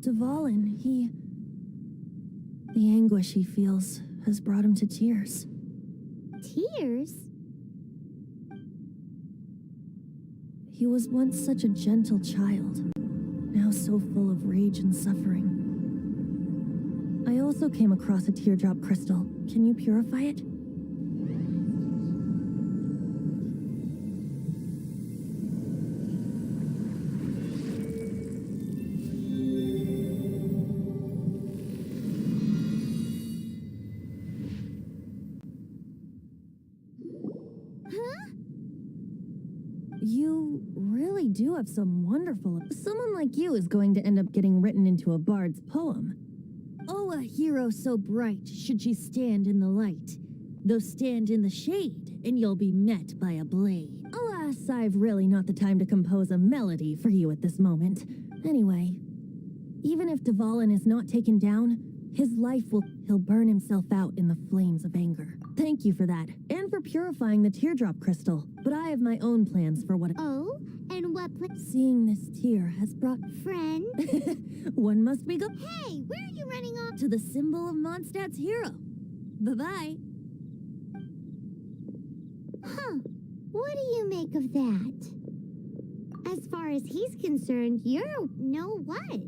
Dvalin, the anguish he feels has brought him to tears. Tears? He was once such a gentle child, now so full of rage and suffering. I also came across a teardrop crystal. Can you purify it? You really do have some wonderful... Someone like you is going to end up getting written into a bard's poem. Oh, a hero so bright should she stand in the light. Though stand in the shade, and you'll be met by a blade. Alas, I've really not the time to compose a melody for you at this moment. Anyway, even if Dvalin is not taken down, his life he'll burn himself out in the flames of anger. Thank you for that, and for purifying the teardrop crystal. But I have my own plans for what... Oh, and what Seeing this tear has brought... Friend? One must be Hey, where are you running off? to the symbol of Mondstadt's hero. Bye-bye. Huh. What do you make of that? As far as he's concerned, you're no what?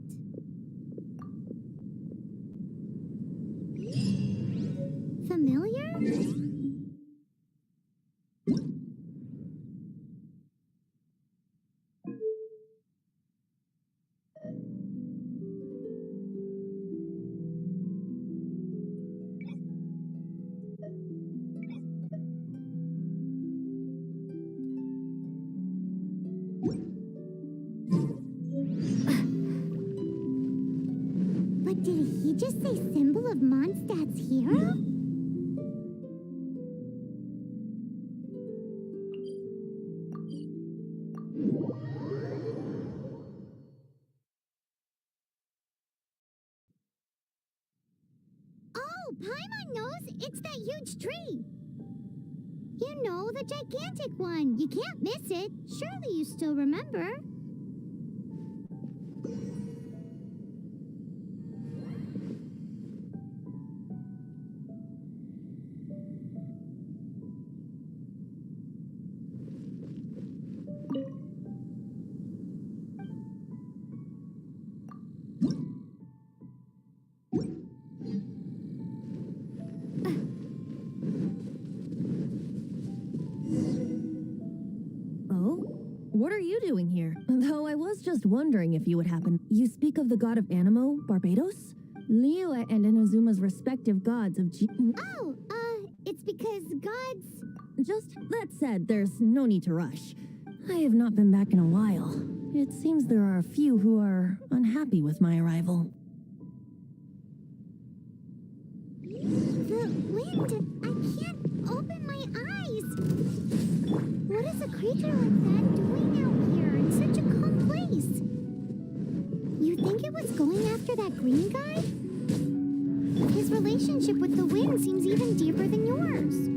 Familiar? But did he just say symbol of Mondstadt's hero? Oh, Paimon knows! It's that huge tree! You know, the gigantic one! You can't miss it! Surely you still remember? What are you doing here? Though I was just wondering if you would happen. You speak of the god of Animo, Barbados? Liyue and Inazuma's respective gods of It's because gods... Just that said, there's no need to rush. I have not been back in a while. It seems there are a few who are unhappy with my arrival. The wind! I can't open my eyes! What is a creature like that doing out here in such a calm place? You think it was going after that green guy? His relationship with the wind seems even deeper than yours.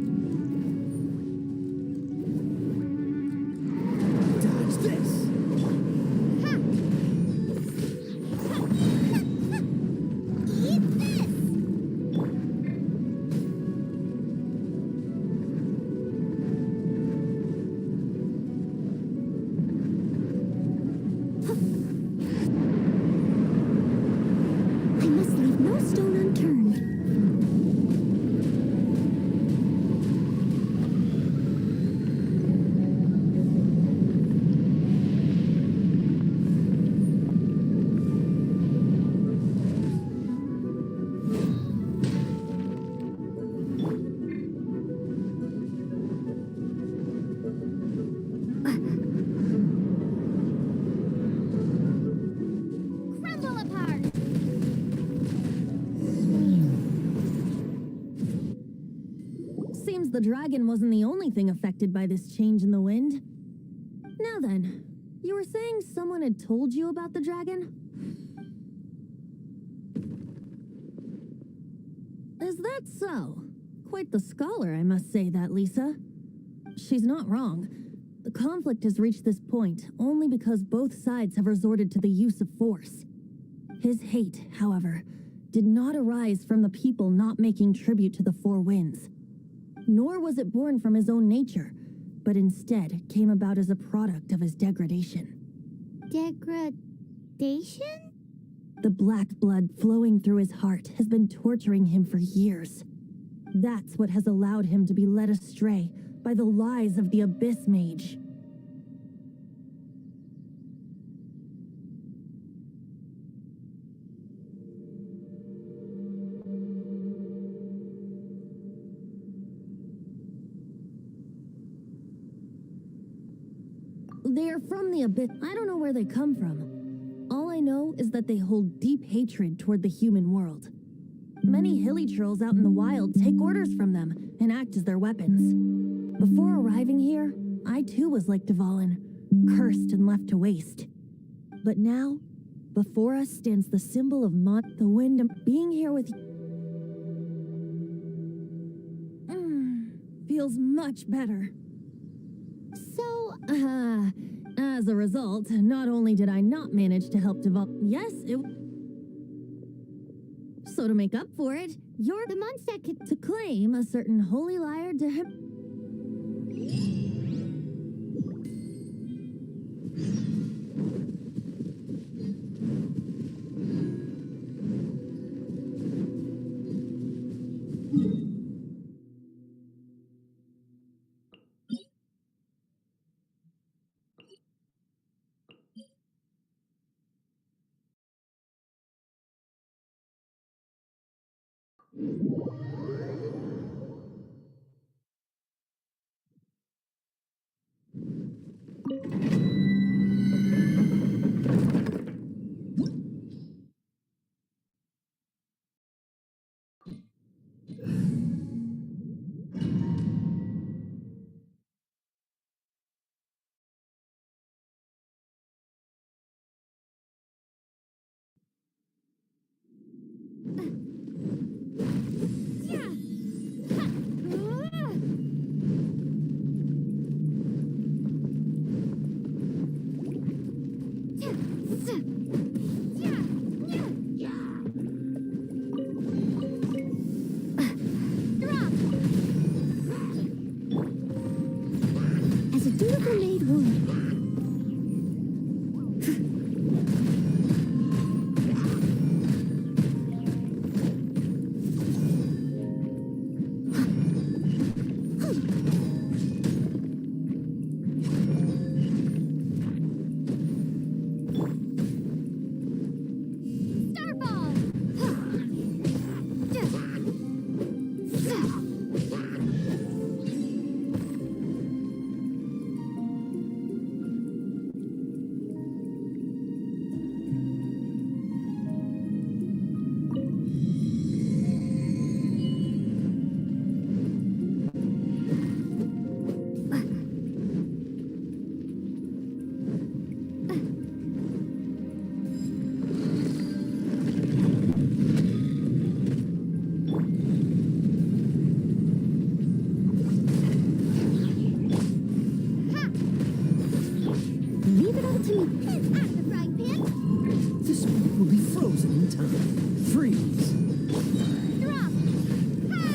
Dodge this! Ha! Eat this! I must leave no stone unturned. Crumble apart! Seems the dragon wasn't the only thing affected by this change in the wind. Now then, you were saying someone had told you about the dragon? Is that so? Quite the scholar, I must say that, Lisa. She's not wrong. The conflict has reached this point only because both sides have resorted to the use of force. His hate, however, did not arise from the people not making tribute to the Four Winds. Nor was it born from his own nature, but instead came about as a product of his degradation. Degradation? The black blood flowing through his heart has been torturing him for years. That's what has allowed him to be led astray by the lies of the Abyss Mage. They're from the Abyss. I don't know where they come from. All I know is that they hold deep hatred toward the human world. Many hilly trolls out in the wild take orders from them and act as their weapons. Before arriving here, I too was like Dvalin, cursed and left to waste. But now, before us stands the symbol of the wind. Being here with feels much better. So, As a result, not only did I not manage to help develop, so to make up for it, you're the monster could... to claim a certain holy liar to him. As a dutiful maid would. Leave it all to me. Head at the frying pan. This meat will be frozen in time. Freeze. Drop. Ha!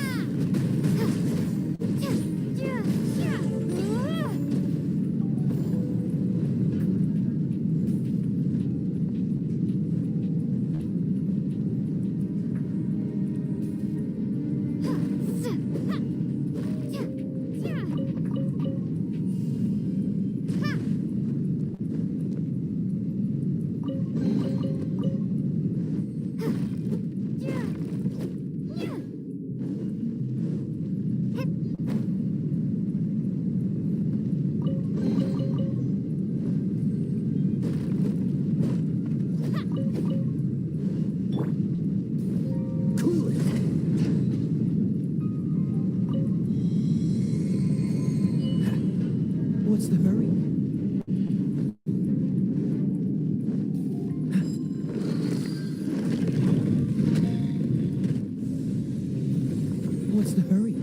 Cool it. What's the hurry? What's the hurry?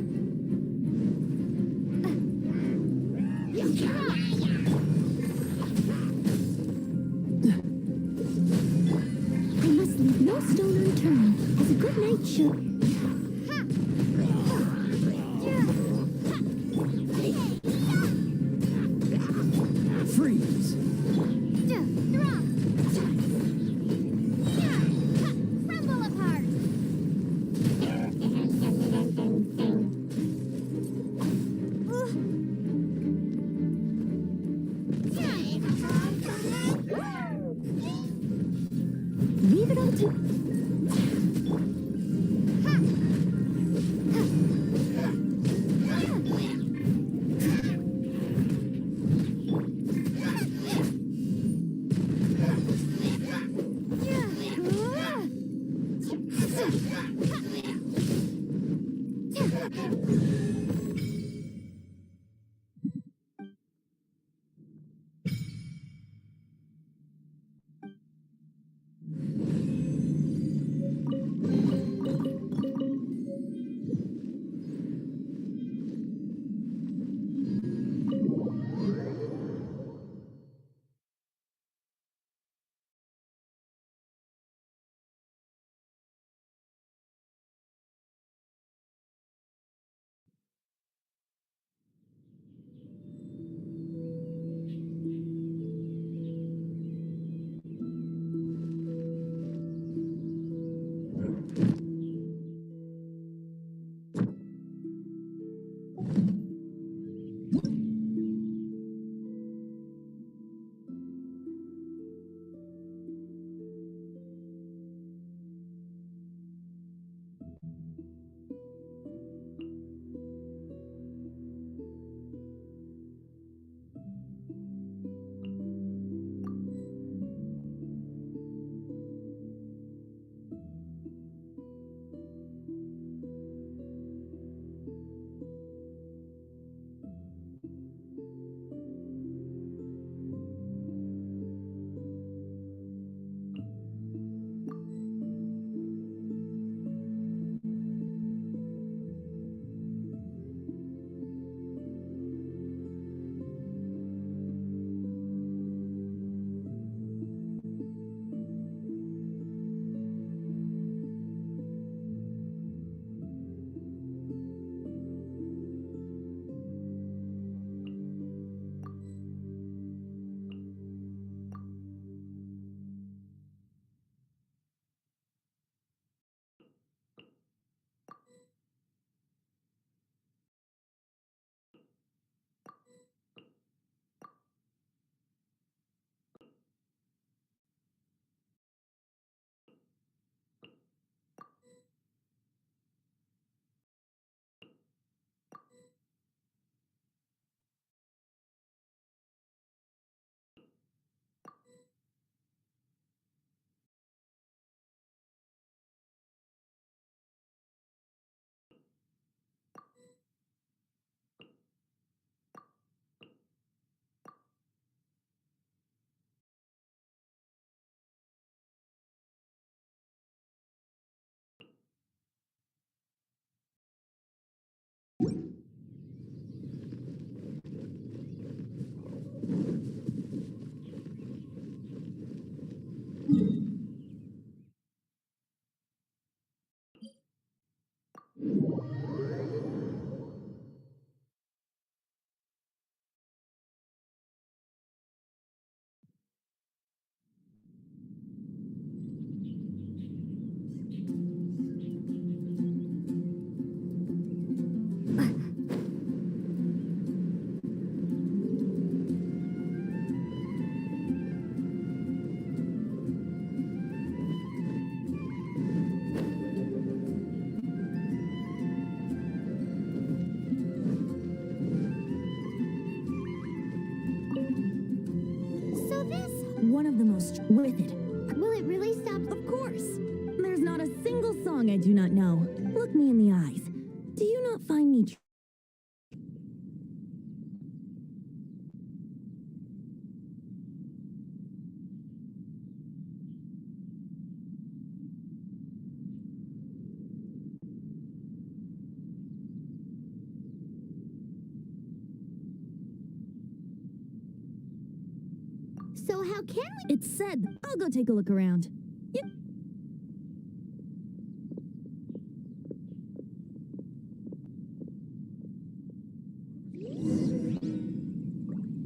I must leave no stone unturned, as a good knight should. Freeze! Crumble apart! Leave it all to... One of the most with it. Will it really stop? Of course. There's not a single song I do not know. Look me in the eyes. Do you not find me Now, can we? It's said. I'll go take a look around. Yep. This isn't a conversation for children.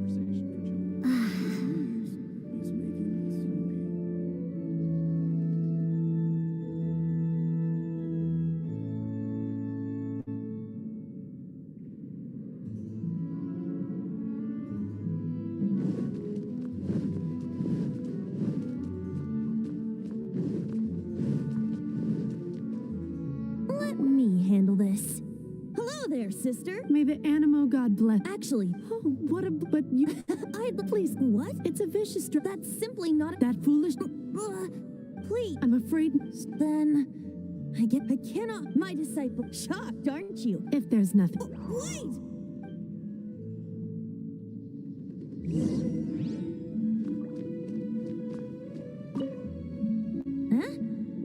He's making me sleepy. Let me handle this. Hello there, sister. May the Animo God bless. Actually, Oh, what a. But you. please. What? It's a vicious. That's simply not. That foolish. Please. I'm afraid. Then I cannot. My disciple. Shocked, aren't you? If there's nothing. Wait. Huh?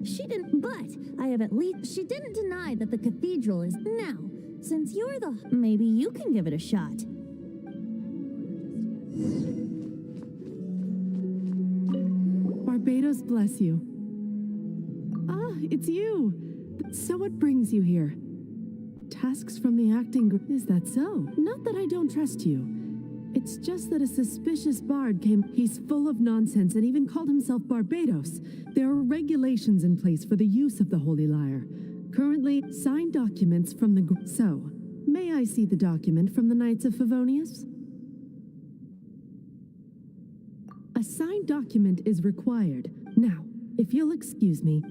She didn't. But I have at least. She didn't deny that the cathedral is now. Since you're the. Maybe you can give it a shot. Barbados bless you. Ah, it's you. So what brings you here? Tasks from the acting group. Is that so? Not that I don't trust you. It's just that a suspicious bard came. He's full of nonsense and even called himself Barbados. There are regulations in place for the use of the Holy Lyre. Currently, signed documents from the group. So, may I see the document from the Knights of Favonius? A signed document is required. Now, if you'll excuse me.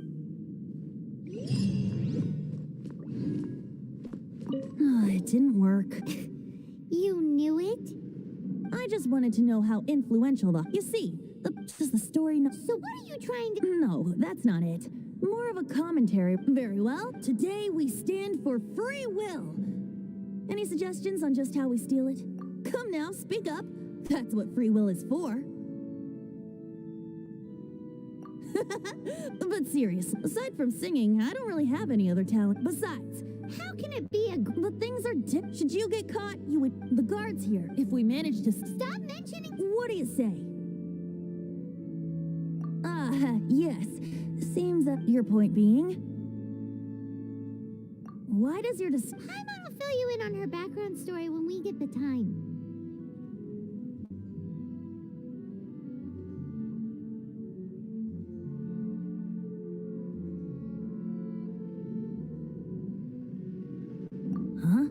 Oh, it didn't work. You knew it? I just wanted to know how influential the. You see, does the story. So what are you trying to... No, that's not it. More of a commentary. Very well. Today we stand for free will. Any suggestions on just how we steal it? Come now, speak up. That's what free will is for. But serious, aside from singing, I don't really have any other talent. Besides, How can it be a... the things are Should you get caught, you would. The guards here. If we manage to. Stop mentioning... What do you say? Yes. Seems that your point being. Why does your Paimon will fill you in on her background story when we get the time. Huh?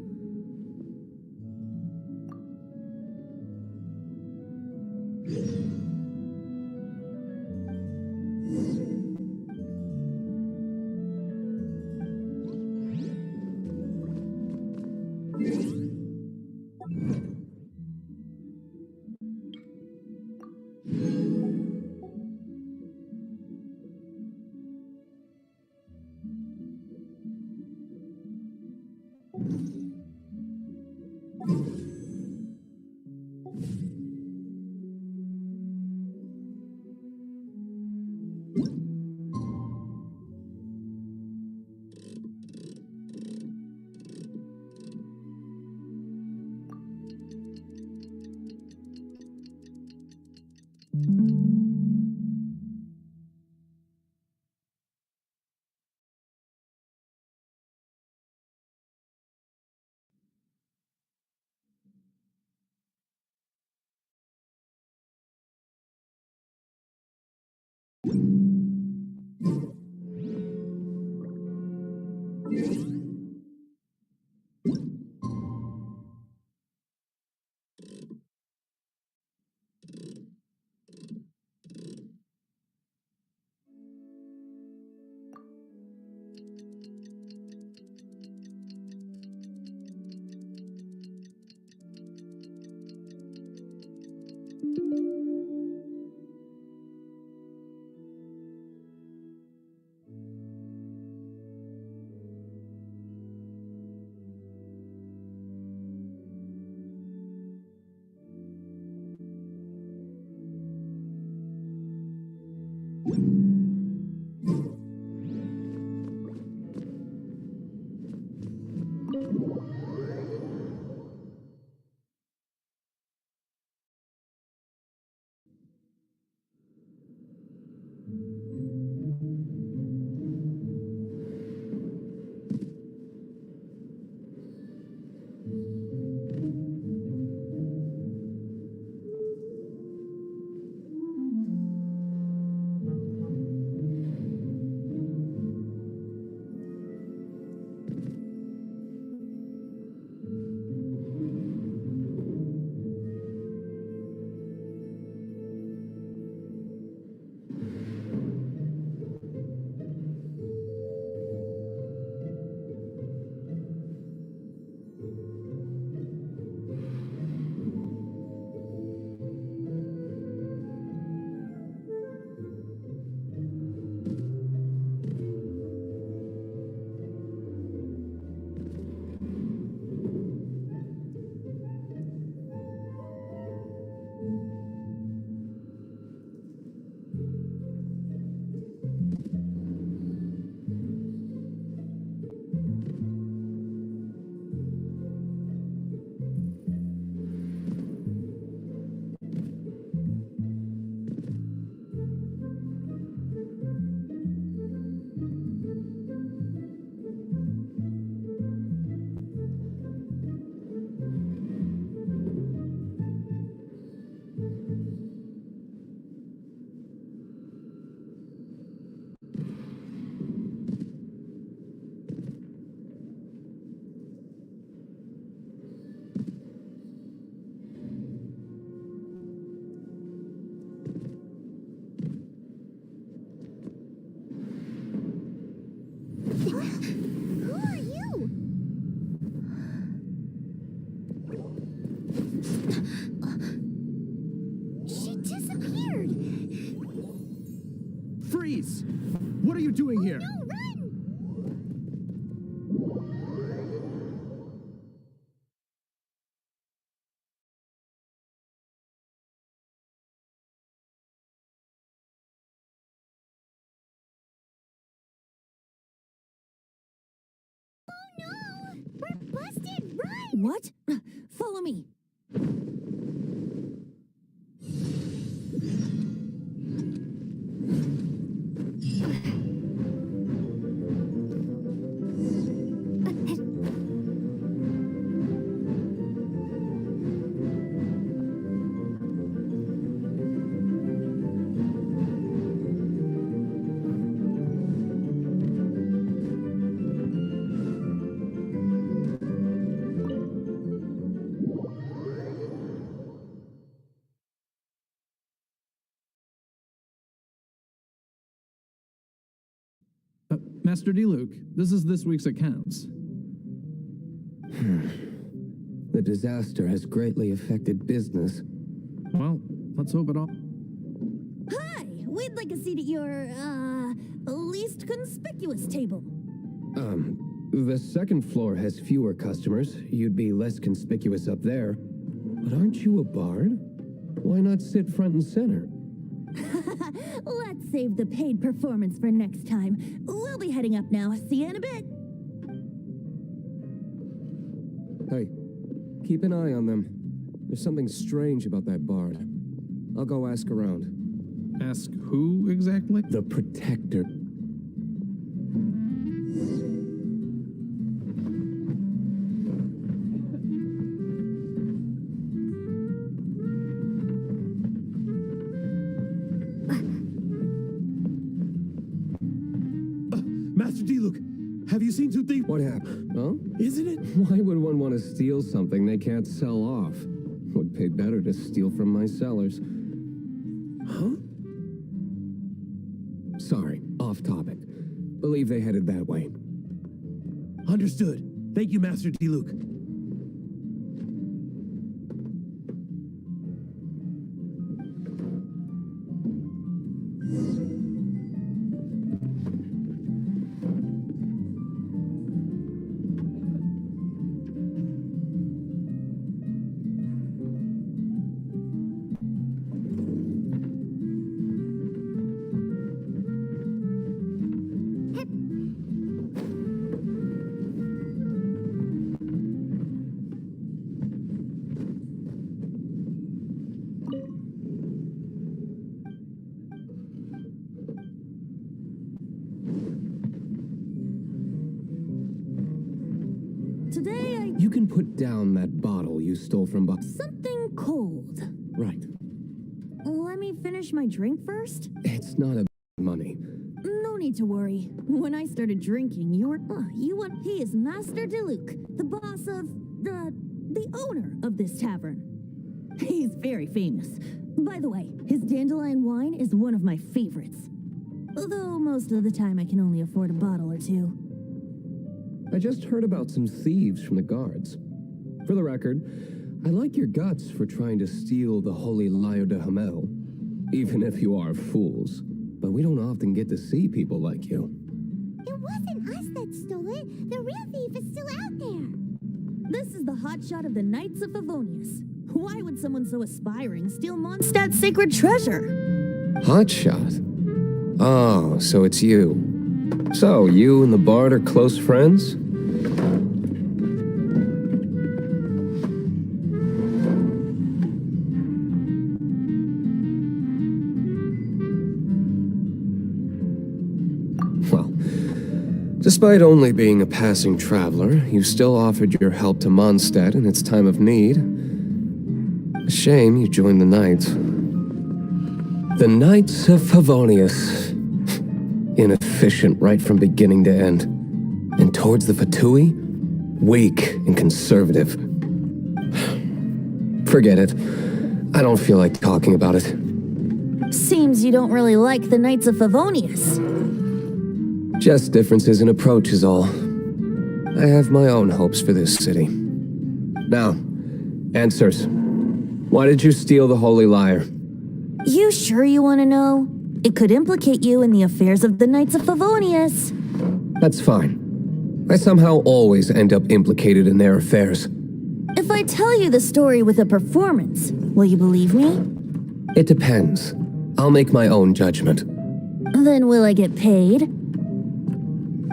Who are you? She disappeared. Freeze! What are you doing here? No, run! Oh no! We're busted! Run! What? Follow me. Master D-Luke, this is this week's accounts. The disaster has greatly affected business. Well, let's hope it all... Hi! We'd like a seat at your, least conspicuous table. The second floor has fewer customers. You'd be less conspicuous up there. But aren't you a bard? Why not sit front and center? Let's save the paid performance for next time. We'll be heading up now. See you in a bit. Hey, keep an eye on them. There's something strange about that bard. I'll go ask around. Ask who exactly? The Protector. Master D-Luke, have you seen two thieves? What happened? Huh? Isn't it? Why would one want to steal something they can't sell off? Would pay better to steal from my sellers. Huh? Sorry, off topic. Believe they headed that way. Understood. Thank you, Master D-Luke. today I... You can put down that bottle you stole from Something cold. Right. Let me finish my drink first? It's not about money. No need to worry. When I started drinking, he is Master Diluc, the boss of, the owner of this tavern. He's very famous. By the way, his dandelion wine is one of my favorites. Although most of the time I can only afford a bottle or two. I just heard about some thieves from the guards. For the record, I like your guts for trying to steal the holy Lyre de Hamel, even if you are fools. But we don't often get to see people like you. It wasn't us that stole it. The real thief is still out there. This is the hotshot of the Knights of Favonius. Why would someone so aspiring steal Mondstadt's sacred treasure? Hotshot? Oh, so it's you. So, you and the bard are close friends? Well, despite only being a passing traveler, you still offered your help to Mondstadt in its time of need. A shame you joined the Knights. The Knights of Favonius. Inefficient right from beginning to end. And towards the Fatui, weak and conservative. Forget it. I don't feel like talking about it. Seems you don't really like the Knights of Favonius. Just differences in approach is all. I have my own hopes for this city. Now, answers. Why did you steal the Holy Lyre? You sure you want to know? It could implicate you in the affairs of the Knights of Favonius. That's fine. I somehow always end up implicated in their affairs. If I tell you the story with a performance, will you believe me? It depends. I'll make my own judgment. Then will I get paid?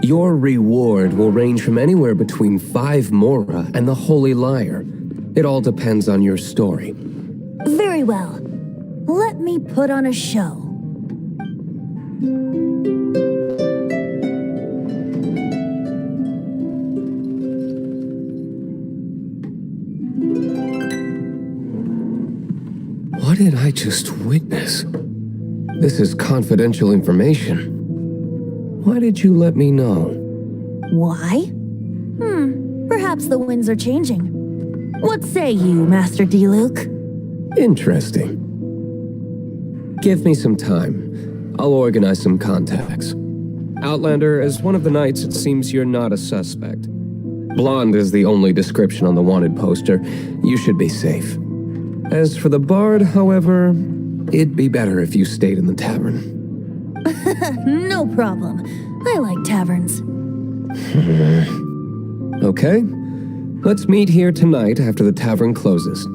Your reward will range from anywhere between 5 Mora and the Holy Lyre. It all depends on your story. Very well. Let me put on a show. What did I just witness? This is confidential information. Why did you let me know? Why? Perhaps the winds are changing. What say you, Master Diluc? Interesting. Give me some time. I'll organize some contacts. Outlander, as one of the knights, it seems you're not a suspect. Blonde is the only description on the wanted poster. You should be safe. As for the bard, however, it'd be better if you stayed in the tavern. No problem. I like taverns. Okay. Let's meet here tonight after the tavern closes.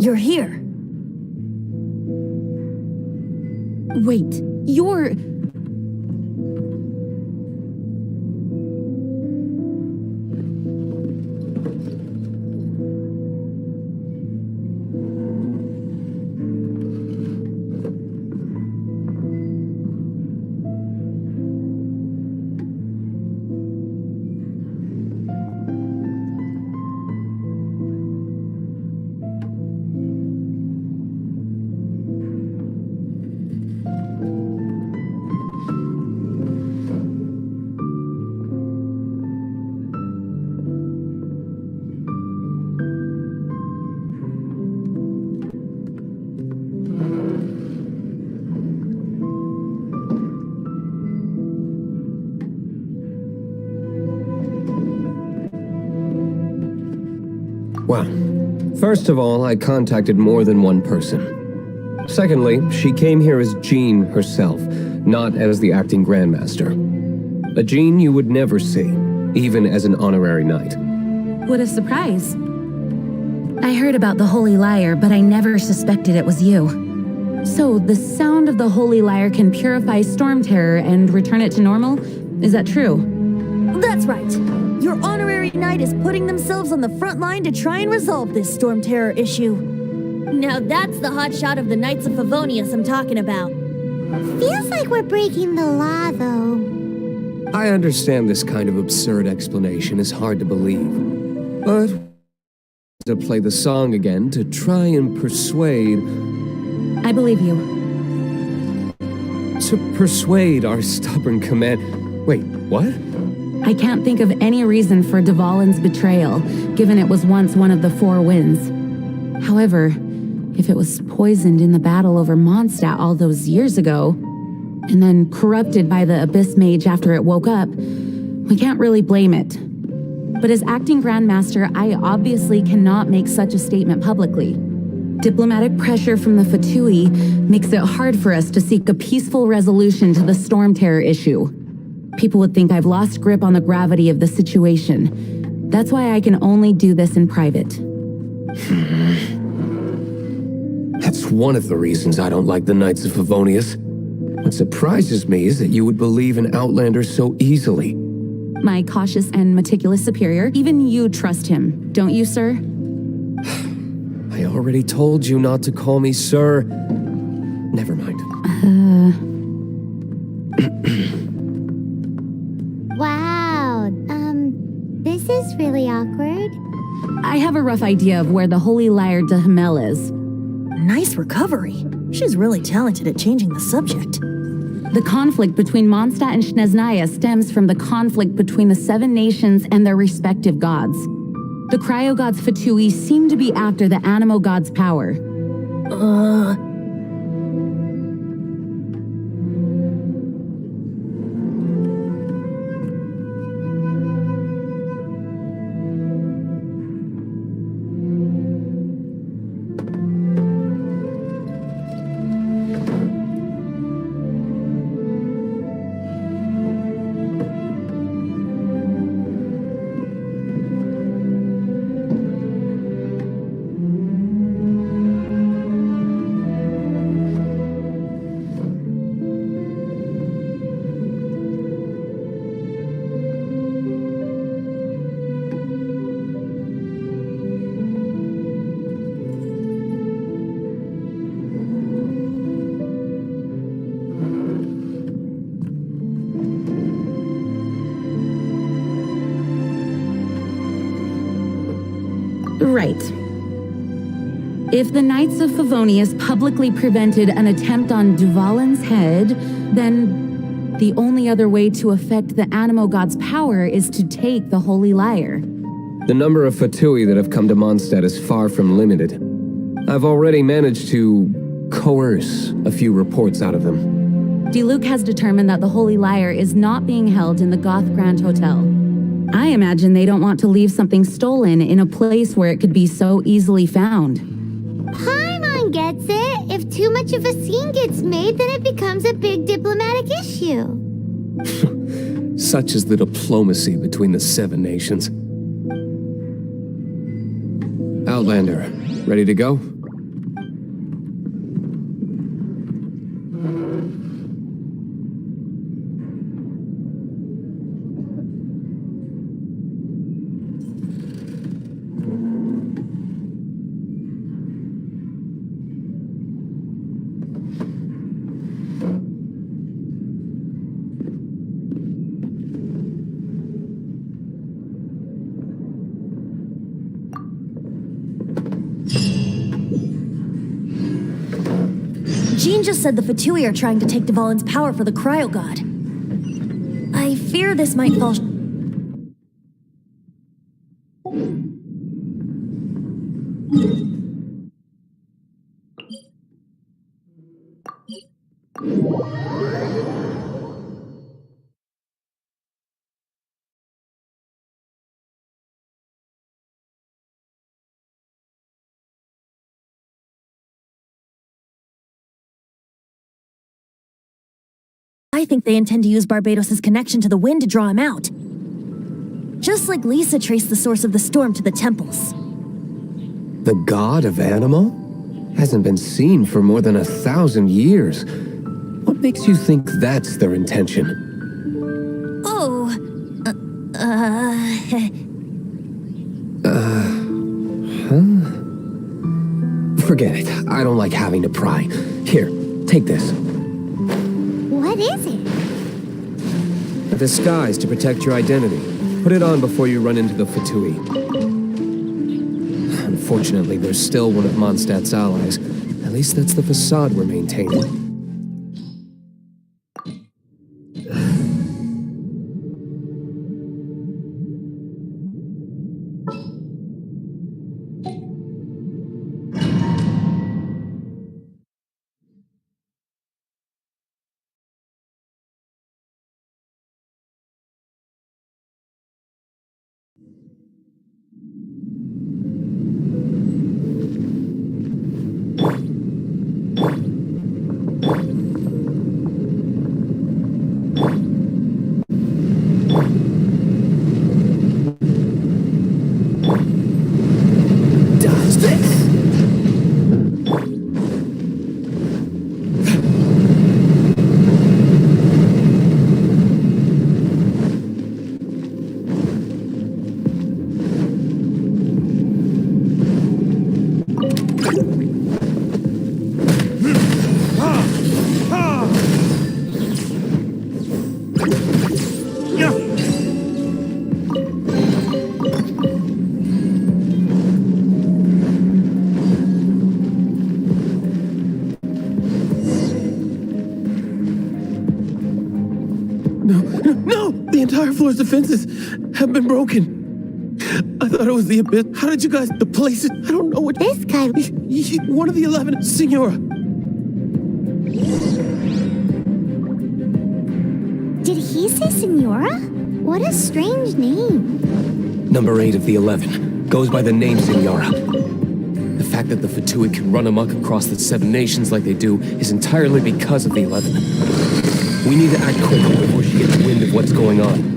You're here. Wait, you're... Well, first of all, I contacted more than one person. Secondly, she came here as Jean herself, not as the acting Grandmaster. A Jean you would never see, even as an honorary knight. What a surprise. I heard about the Holy Lyre, but I never suspected it was you. So, the sound of the Holy Lyre can purify Storm Terror and return it to normal? Is that true? That's right. Your honorary knight is putting themselves on the front line to try and resolve this Storm Terror issue. Now that's the hotshot of the Knights of Favonius I'm talking about. Feels like we're breaking the law, though. I understand this kind of absurd explanation is hard to believe, but to play the song again to try and persuade... I believe you. To persuade our stubborn command... Wait, what? I can't think of any reason for Dvalin's betrayal, given it was once one of the Four Winds. However, if it was poisoned in the battle over Mondstadt all those years ago, and then corrupted by the Abyss Mage after it woke up, we can't really blame it. But as acting Grandmaster, I obviously cannot make such a statement publicly. Diplomatic pressure from the Fatui makes it hard for us to seek a peaceful resolution to the Storm Terror issue. People would think I've lost grip on the gravity of the situation. That's why I can only do this in private. That's one of the reasons I don't like the Knights of Favonius. What surprises me is that you would believe in Outlanders so easily. My cautious and meticulous superior, even you trust him, don't you, sir? I already told you not to call me sir. Never mind. Wow, this is really awkward. I have a rough idea of where the Holy Lyre de Himmel is. Nice recovery. She's really talented at changing the subject. The conflict between Mondstadt and Snezhnaya stems from the conflict between the Seven Nations and their respective gods. The Cryo-gods Fatui seem to be after the Animo god's power. Right. If the Knights of Favonius publicly prevented an attempt on Dvalin's head, then the only other way to affect the Animo god's power is to take the Holy Lyre. The number of Fatui that have come to Mondstadt is far from limited. I've already managed to coerce a few reports out of them. Diluc has determined that the Holy Lyre is not being held in the Goth Grand Hotel. I imagine they don't want to leave something stolen in a place where it could be so easily found. Paimon gets it. If too much of a scene gets made, then it becomes a big diplomatic issue. Such is the diplomacy between the Seven Nations. Outlander, ready to go? Jean just said the Fatui are trying to take Dvalin's power for the Cryo God. I fear this might fall. I think they intend to use Barbados' connection to the wind to draw him out. Just like Lisa traced the source of the storm to the temples. The god of Animo? Hasn't been seen for more than 1,000 years. What makes you think that's their intention? Oh, Forget it. I don't like having to pry. Here, take this. What is it? A disguise to protect your identity. Put it on before you run into the Fatui. Unfortunately, there's still one of Mondstadt's allies. At least that's the facade we're maintaining. No! The entire floor's defenses have been broken. I thought it was the abyss. How did you guys... The place is... I don't know what... This guy... One of the 11, Senora. Did he say Senora? What a strange name. Number 8 of the 11. Goes by the name Senora. The fact that the Fatui can run amok across the 7 nations like they do is entirely because of the 11. We need to act quickly before she gets wind of what's going on.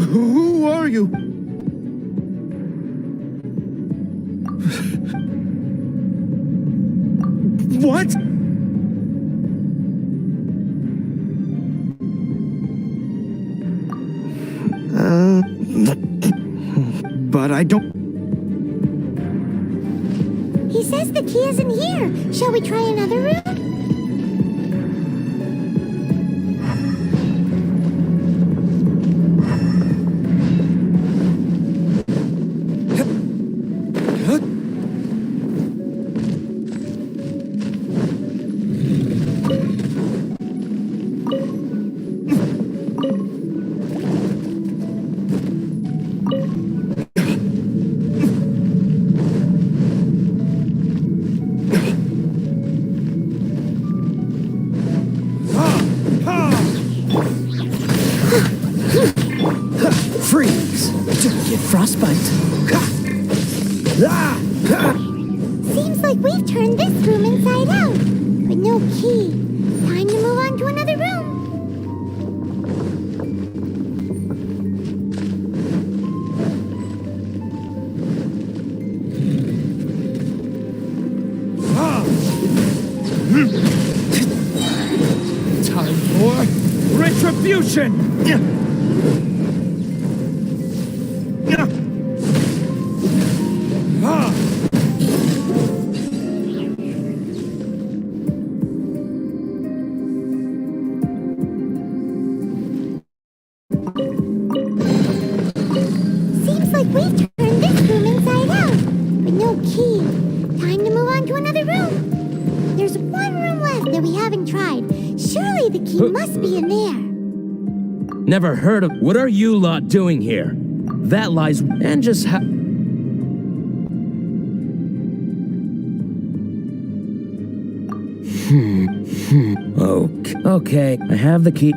Who are you? What? But I don't... He says the key isn't here. Shall we try another room? frostbite. Seems like we've turned this room inside out. But no key. Time to move on to another room. Time for retribution! Seems like we've turned this room inside out. But no key. Time to move on to another room. There's one room left that we haven't tried. Surely the key must be in there. Never heard of. What are you lot doing here? That lies. And just how. Okay, I have the key.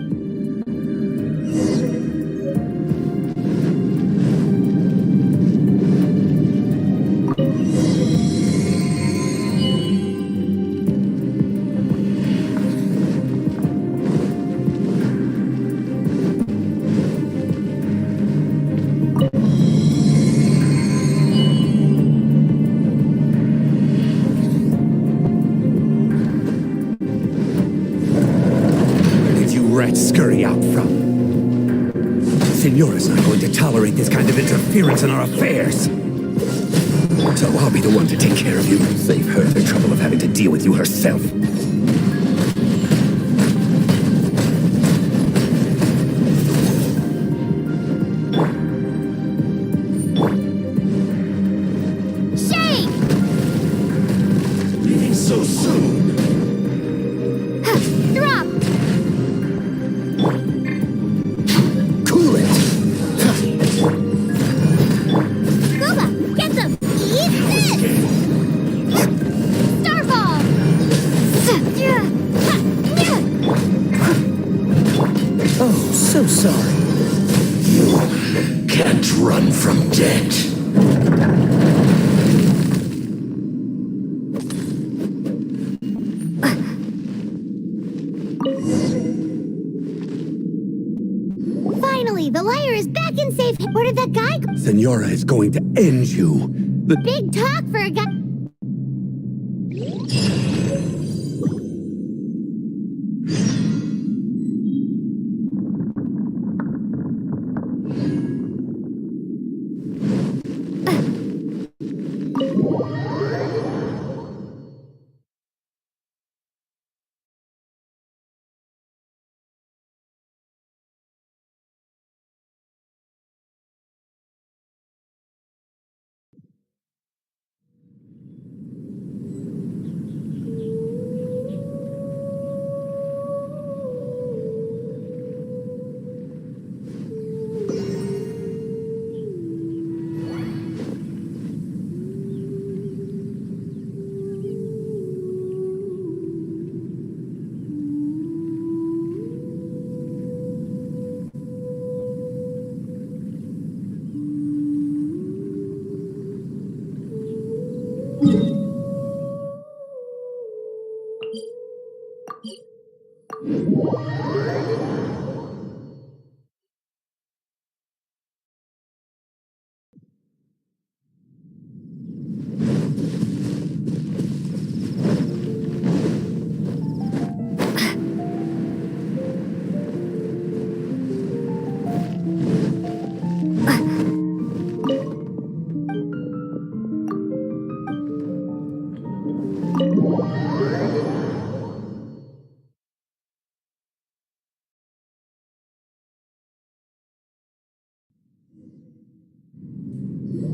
Scurry out from. Senora's not going to tolerate this kind of interference in our affairs. So I'll be the one to take care of you. Save her the trouble of having to deal with you herself. Shake! Leaving so soon. Drop! Cool it. Scuba, get them! Eat this! Starball! Oh, so sorry. You can't run from death. Finally, the liar is back in safe. Where did that guy go? Senora is going to end you. Big talk for a guy.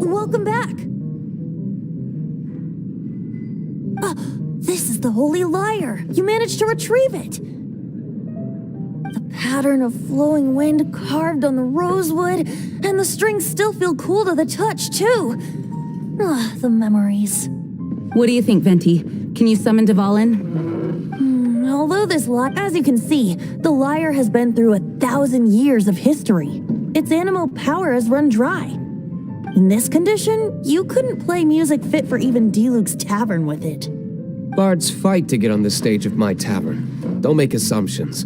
Welcome back. This is the Holy Lyre. You managed to retrieve it. The pattern of flowing wind carved on the rosewood, and the strings still feel cool to the touch, too. The memories. What do you think, Venti? Can you summon Dvalin? Although this lyre, as you can see, the lyre has been through 1,000 years of history. Its animal power has run dry. In this condition, you couldn't play music fit for even D-Luke's tavern with it. Bards fight to get on the stage of my tavern. Don't make assumptions.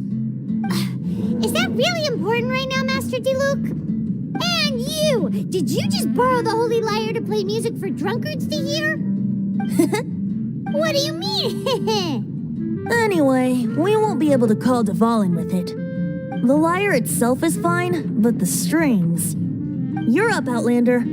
Is that really important right now, Master D-Luke? And you! Did you just borrow the Holy Lyre to play music for drunkards to hear? What do you mean? Anyway, we won't be able to call Dvalin with it. The lyre itself is fine, but the strings... You're up, Outlander.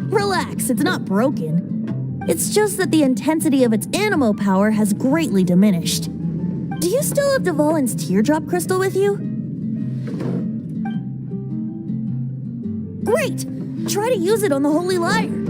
Relax, it's not broken. It's just that the intensity of its animo power has greatly diminished. Do you still have Dvalin's teardrop crystal with you? Great! Try to use it on the Holy Lyre.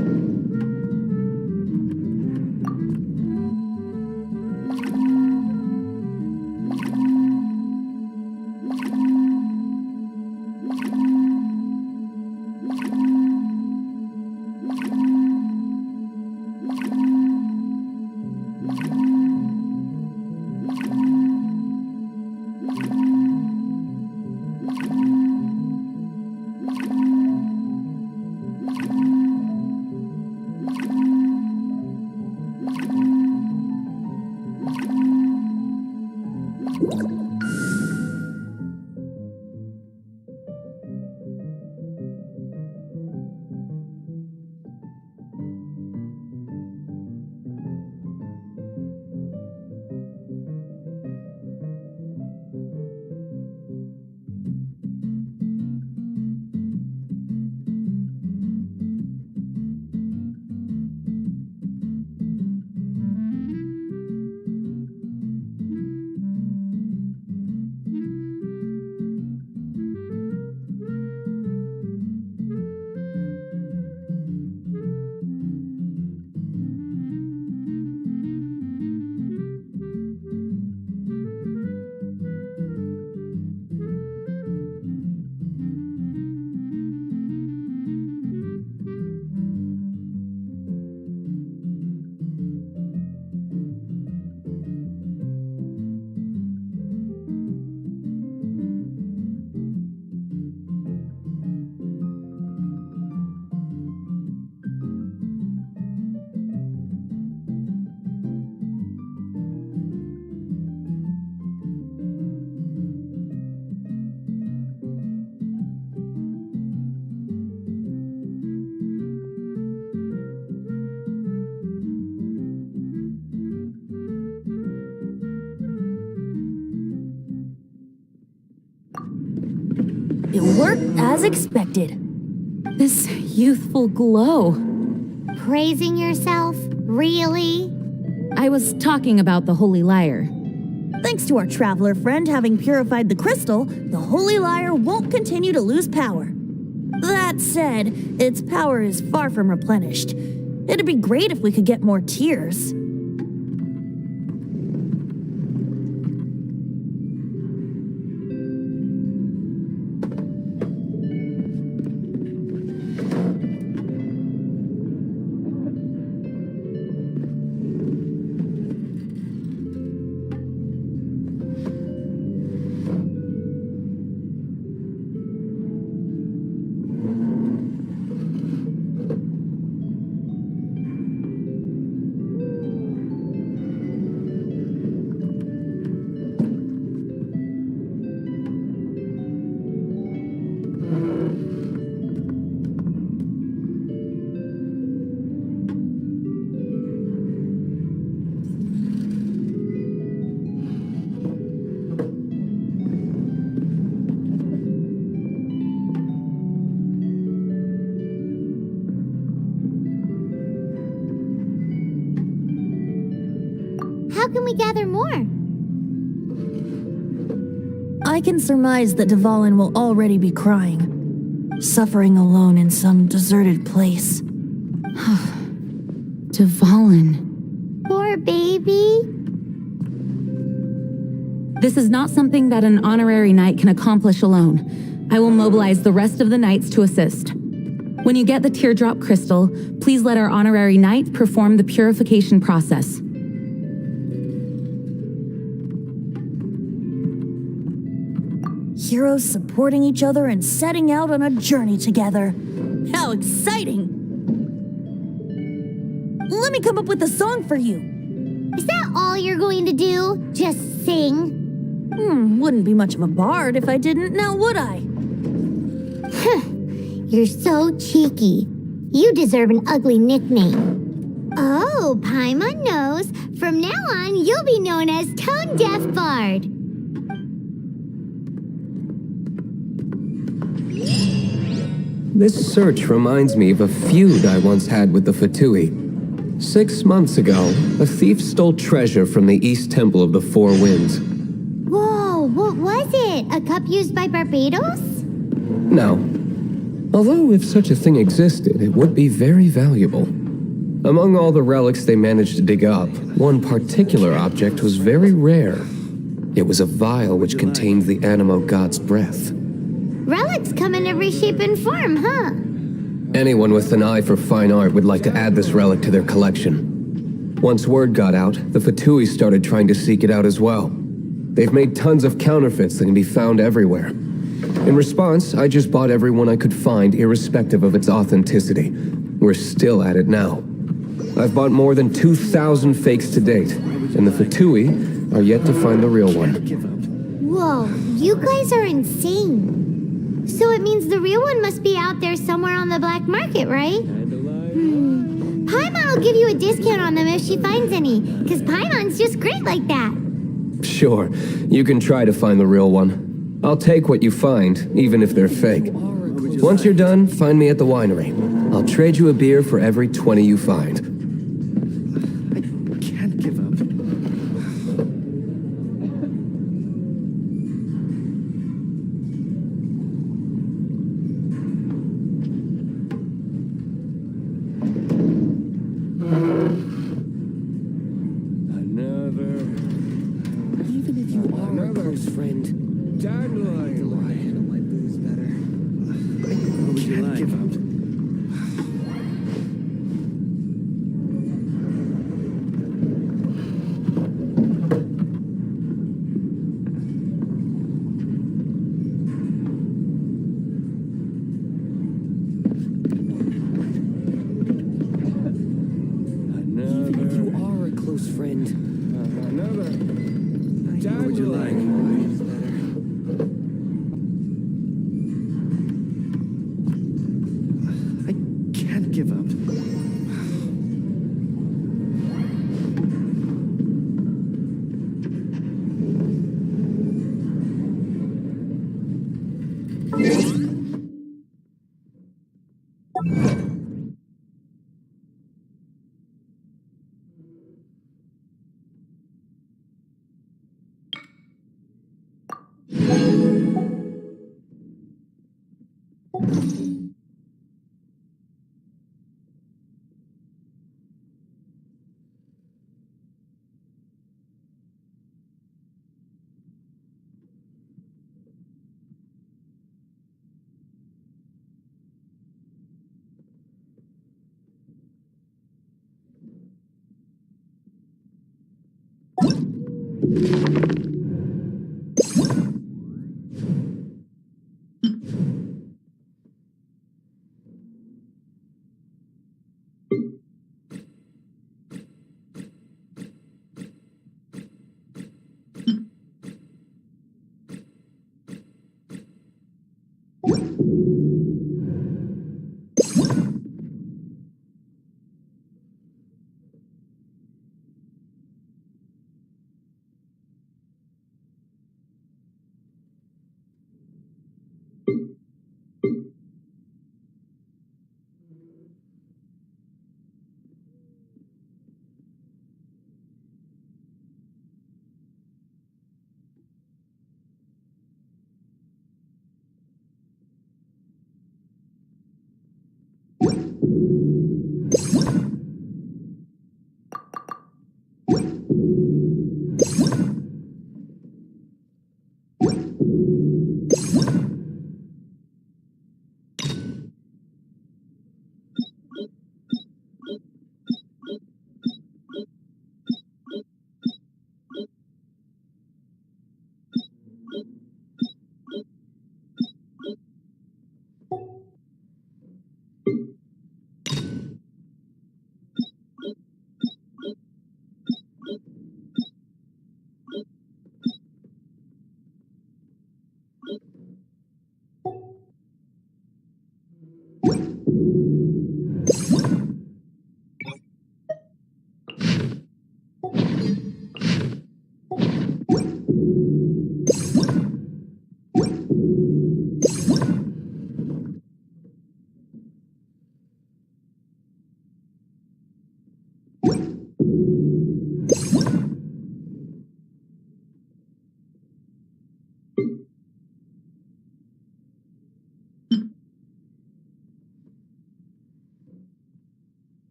It worked as expected. This youthful glow. Praising yourself? Really? I was talking about the Holy Lyre. Thanks to our traveler friend having purified the crystal, the Holy Lyre won't continue to lose power. That said, its power is far from replenished. It'd be great if we could get more tears. How can we gather more? I can surmise that Dvalin will already be crying, suffering alone in some deserted place. Dvalin. Poor baby. This is not something that an honorary knight can accomplish alone. I will mobilize the rest of the knights to assist. When you get the teardrop crystal, please let our honorary knight perform the purification process. Heroes supporting each other and setting out on a journey together. How exciting! Let me come up with a song for you. Is that all you're going to do? Just sing? Wouldn't be much of a bard if I didn't, now would I? You're so cheeky. You deserve an ugly nickname. Oh, Paimon knows. From now on, you'll be known as Tone Deaf Bard. This search reminds me of a feud I once had with the Fatui. 6 months ago, a thief stole treasure from the East Temple of the Four Winds. Whoa, what was it? A cup used by Barbados? No. Although if such a thing existed, it would be very valuable. Among all the relics they managed to dig up, one particular object was very rare. It was a vial which contained the Animo god's breath. Relics come in every shape and form, huh? Anyone with an eye for fine art would like to add this relic to their collection. Once word got out, the Fatui started trying to seek it out as well. They've made tons of counterfeits that can be found everywhere. In response, I just bought every one I could find, irrespective of its authenticity. We're still at it now. I've bought more than 2,000 fakes to date, and the Fatui are yet to find the real one. Whoa, you guys are insane. So it means the real one must be out there somewhere on the black market, right? Paimon will give you a discount on them if she finds any, because Paimon's just great like that. Sure, you can try to find the real one. I'll take what you find, even if they're fake. Once you're done, find me at the winery. I'll trade you a beer for every 20 you find. I can't give up. Even if you are a close friend, dandelion. My booze better. I can't give up. Even if you are a close friend. Another. What would you like? I can't give up.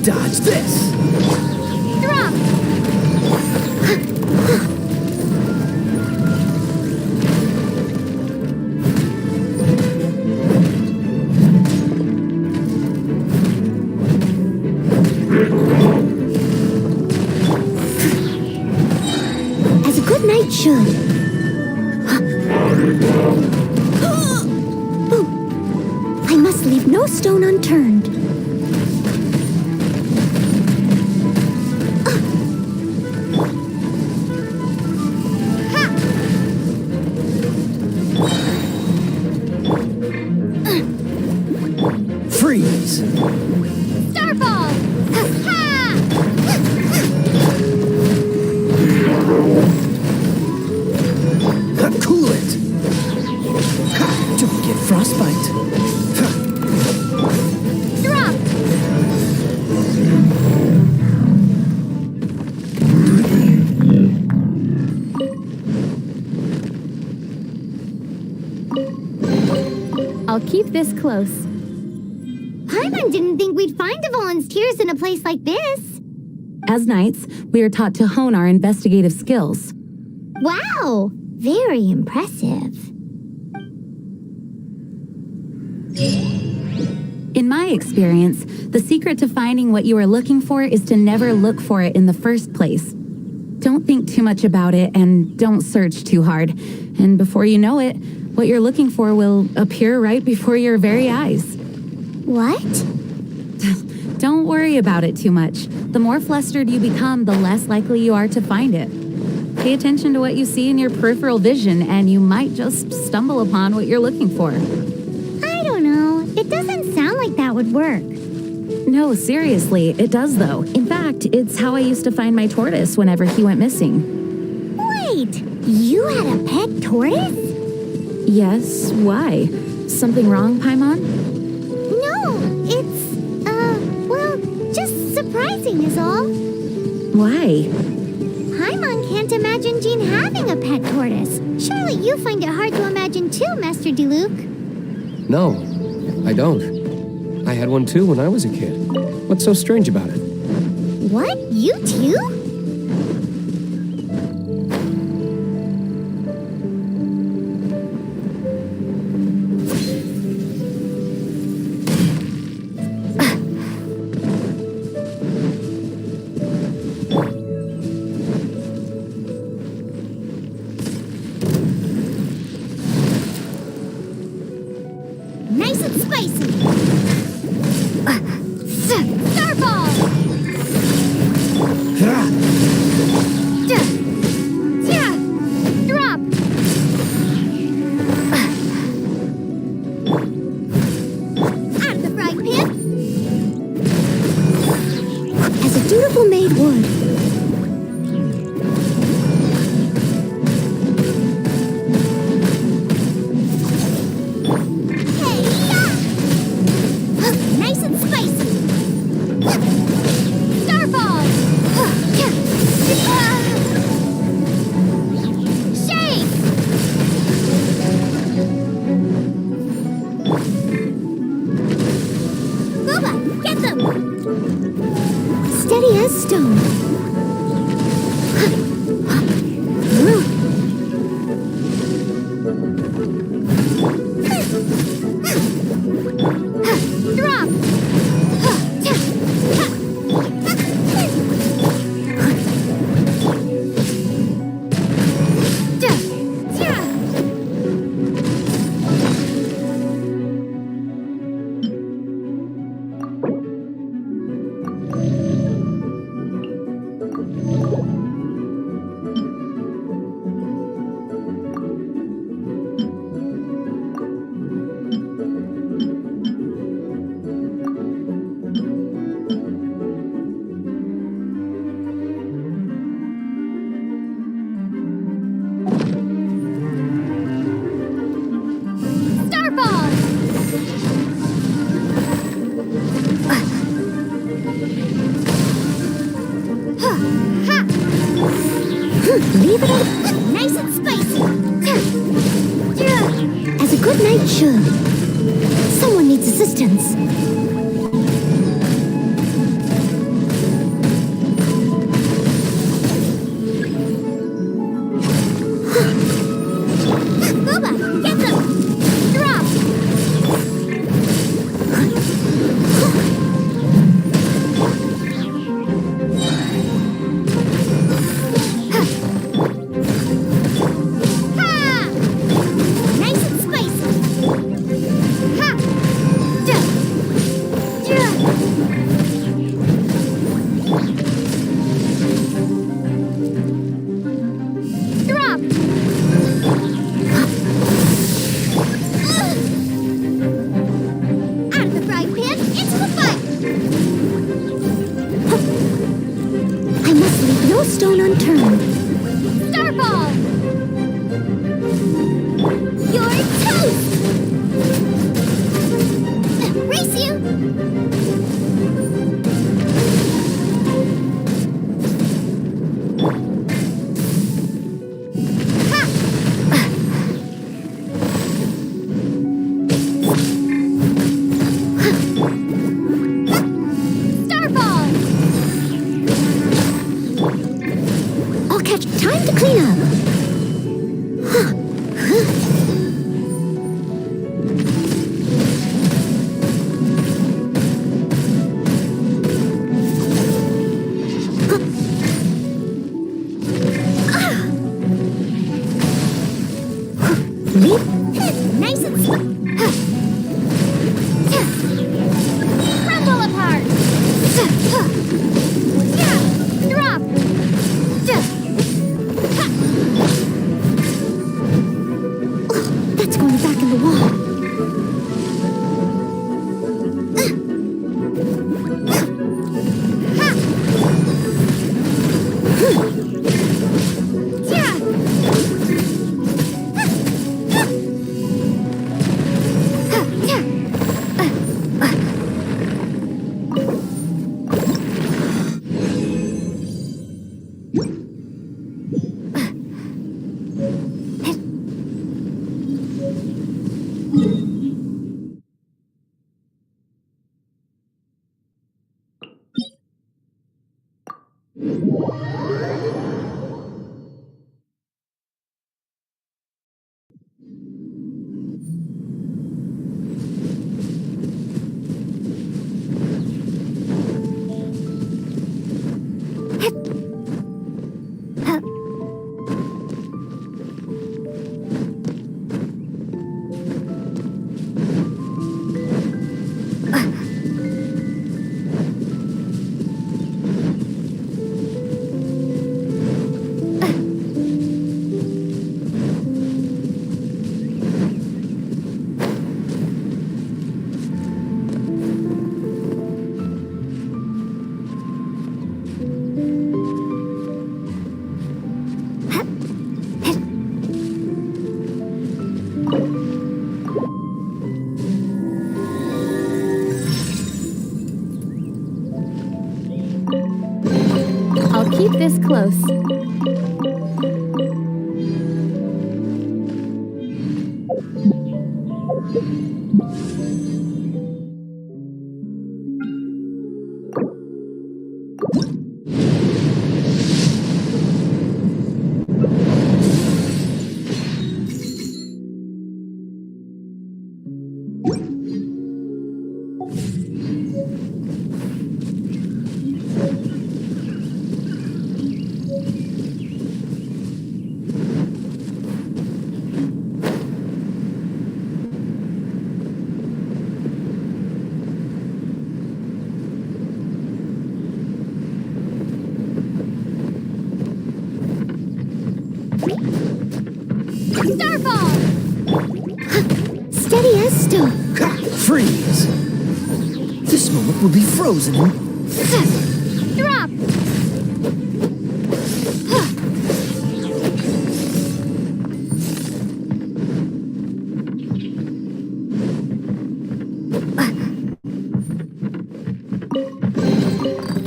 Dodge this! Drop! As a good knight should. I must leave no stone unturned. Freeze! Starball! Ha! Cool it! Ha! Don't get frostbite! Ha! Drop! I'll keep this close. Paimon didn't think we'd find the volunteers in a place like this. As knights, we are taught to hone our investigative skills. Wow! Very impressive. In my experience, the secret to finding what you are looking for is to never look for it in the first place. Don't think too much about it and don't search too hard. And before you know it, what you're looking for will appear right before your very eyes. What? Don't worry about it too much. The more flustered you become, the less likely you are to find it. Pay attention to what you see in your peripheral vision, and you might just stumble upon what you're looking for. I don't know. It doesn't sound like that would work. No, seriously, it does though. In fact, it's how I used to find my tortoise whenever he went missing. Wait! You had a pet tortoise? Yes, why? Something wrong, Paimon? No, well, just surprising is all. Why? Paimon can't imagine Jean having a pet tortoise. Surely you find it hard to imagine too, Master Diluc. No, I don't. I had one too when I was a kid. What's so strange about it? What? You too? Nice and spicy. Starball! Drop! Out of the frying pan! As a dutiful maid would. Nice and spicy. Starball. Shake. Booba, get them. Steady as stone. Drop! Starball! Leave it up. Nice and spicy. As a good knight should. Someone needs assistance. We're toast! Race you! Starball! I'll catch time to clean up. Nice and crumble apart. Drop. That's going back in the wall. I'll keep this close. Starfall! Steady as stone. Freeze! This moment will be frozen in... Drop!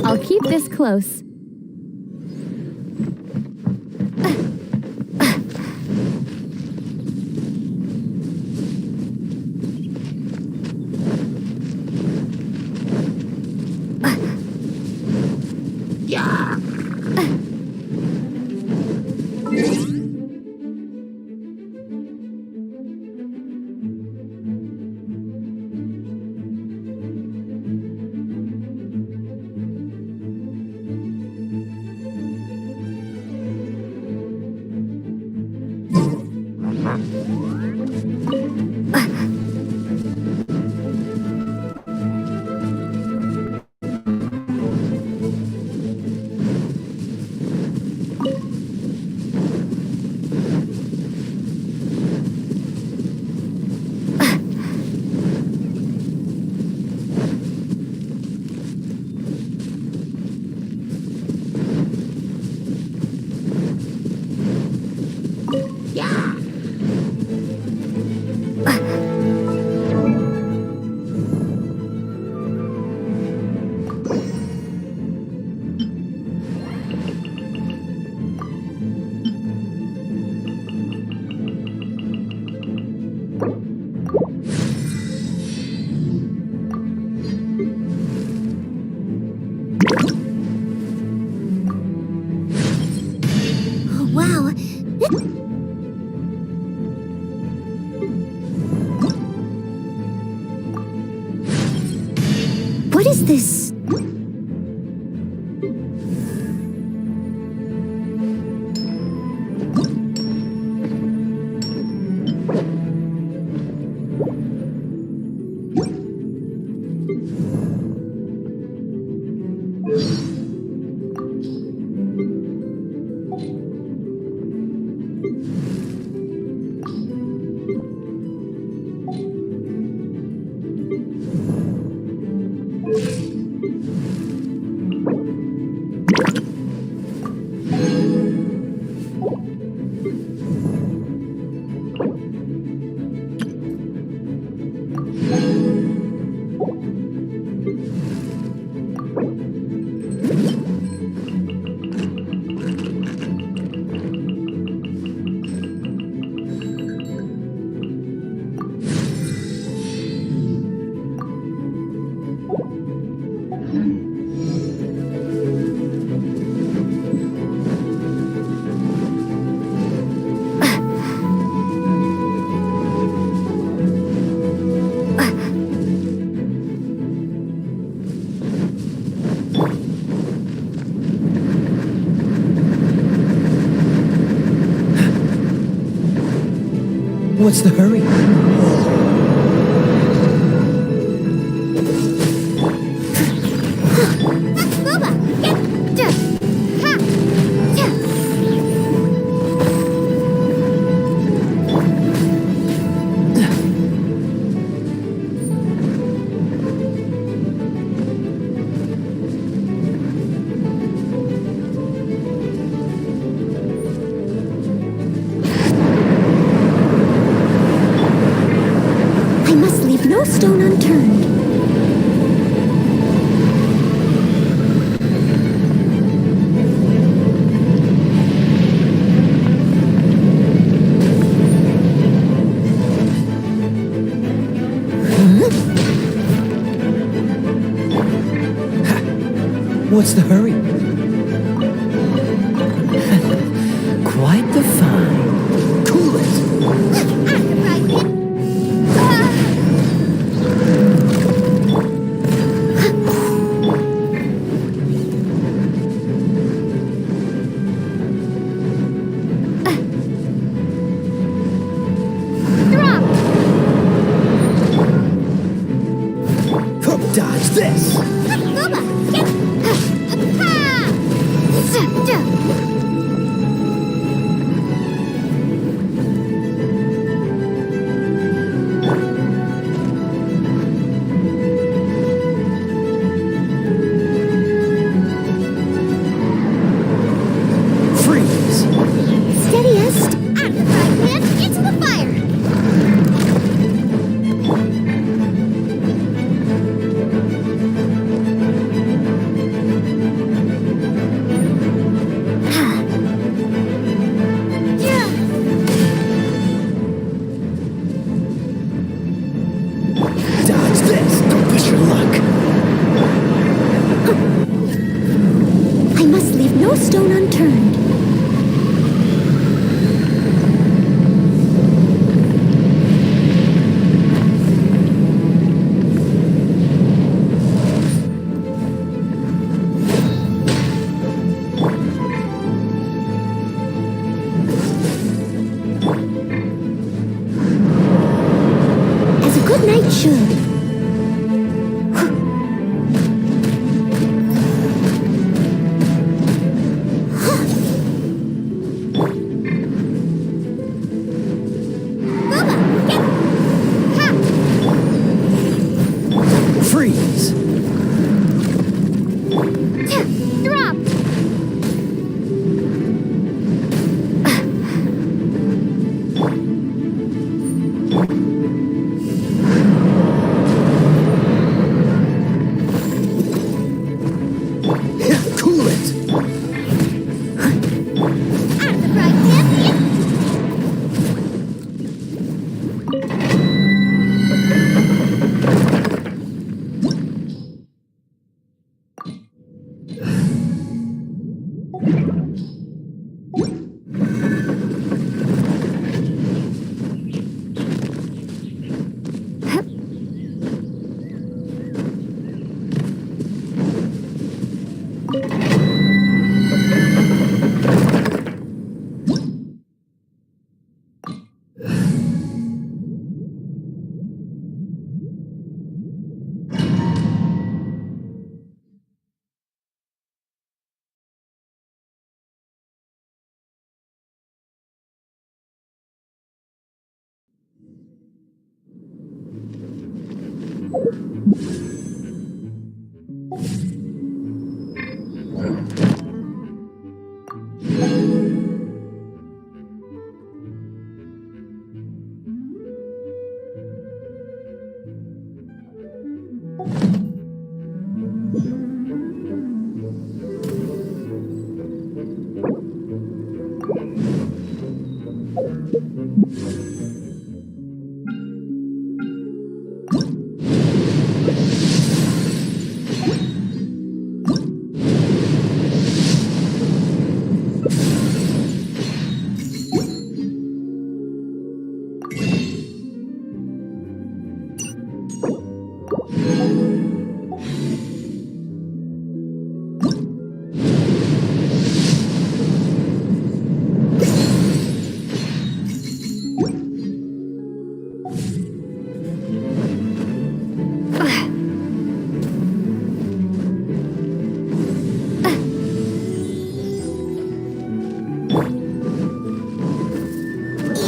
I'll keep this close. Wow. What is this? What's the hurry? I must leave no stone unturned. What's the hurry? Quite the find. Cool it! Dodge this! Freeze! Steadiest. Out of the frying pan, into the fire. Dodge this! Don't push your luck! I must leave no stone unturned. As a good knight should. Freeze! Drop! Cool it! Out of the frying pan,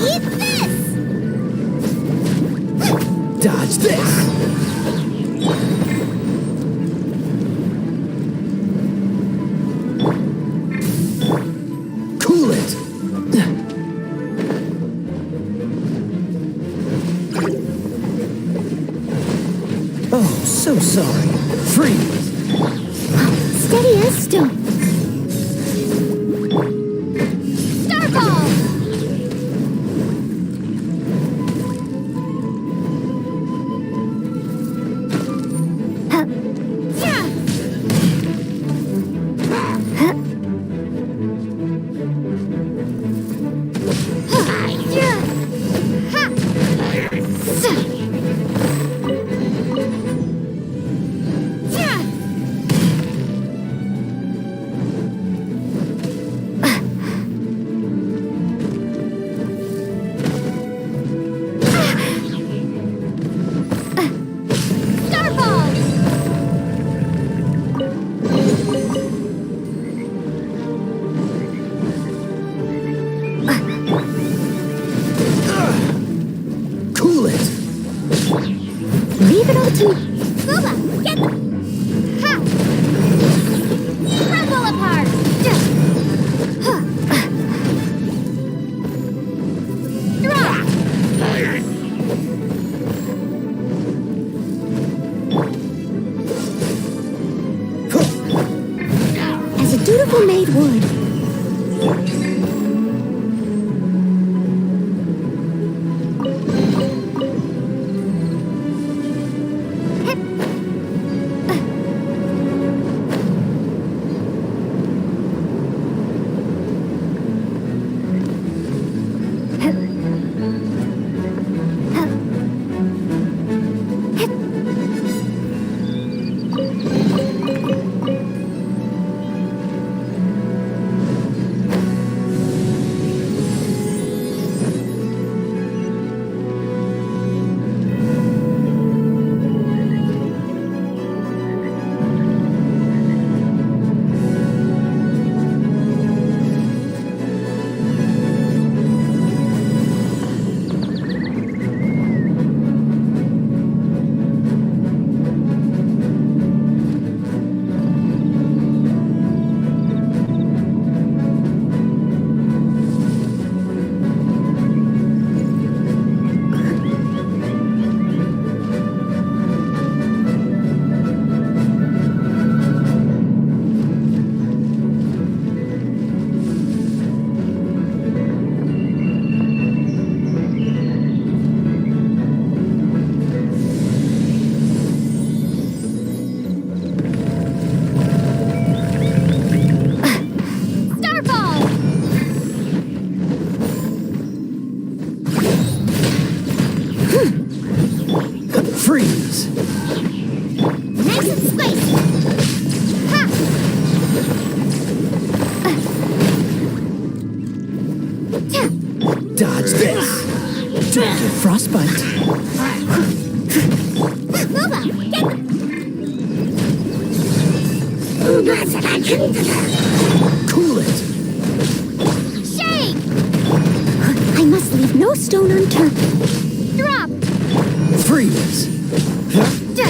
Eat this! Dodge this! Cool it! Oh, so sorry. Freeze! Steady as stone. Starball! Yeah! Cool it! Leave it all to Booba, get them! Ha! Crumble apart! Drop! As a dutiful maid would. Freeze! Nice and spicy! Ha! Dodge this! Don't get frostbite! Booba, get them! Cool it! Shake! I must leave no stone unturned. Drop! Freeze! Duh!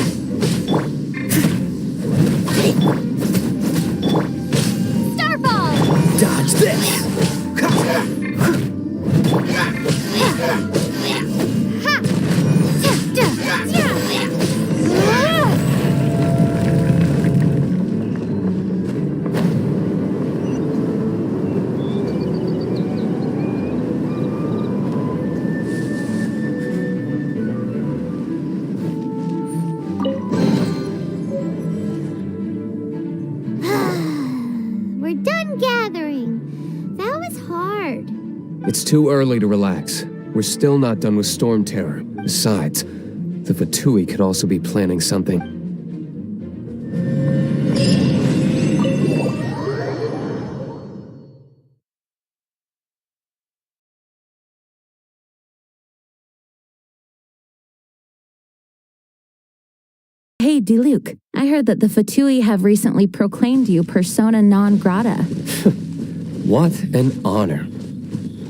too early to relax. We're still not done with Storm Terror. Besides, the Fatui could also be planning something. Hey, Diluc, I heard that the Fatui have recently proclaimed you persona non grata. What an honor.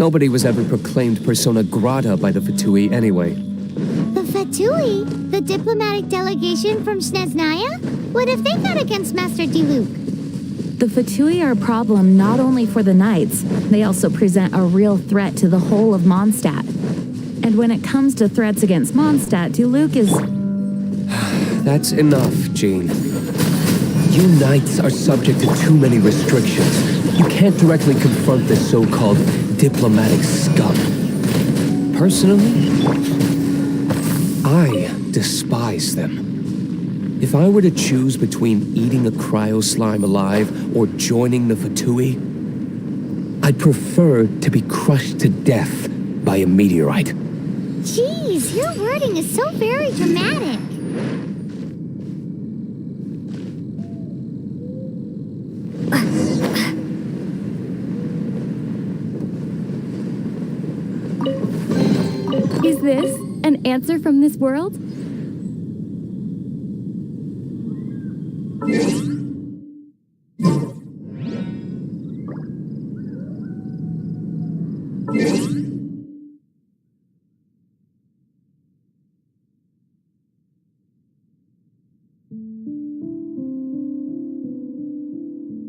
Nobody was ever proclaimed persona grata by the Fatui anyway. The Fatui? The diplomatic delegation from Snezhnaya? What have they got against Master Diluc? The Fatui are a problem not only for the Knights, they also present a real threat to the whole of Mondstadt. And when it comes to threats against Mondstadt, Diluc is... That's enough, Jean. You Knights are subject to too many restrictions. You can't directly confront this so-called diplomatic scum. Personally, I despise them. If I were to choose between eating a cryo slime alive or joining the Fatui, I'd prefer to be crushed to death by a meteorite. Jeez, your wording is so very dramatic. Is this an answer from this world?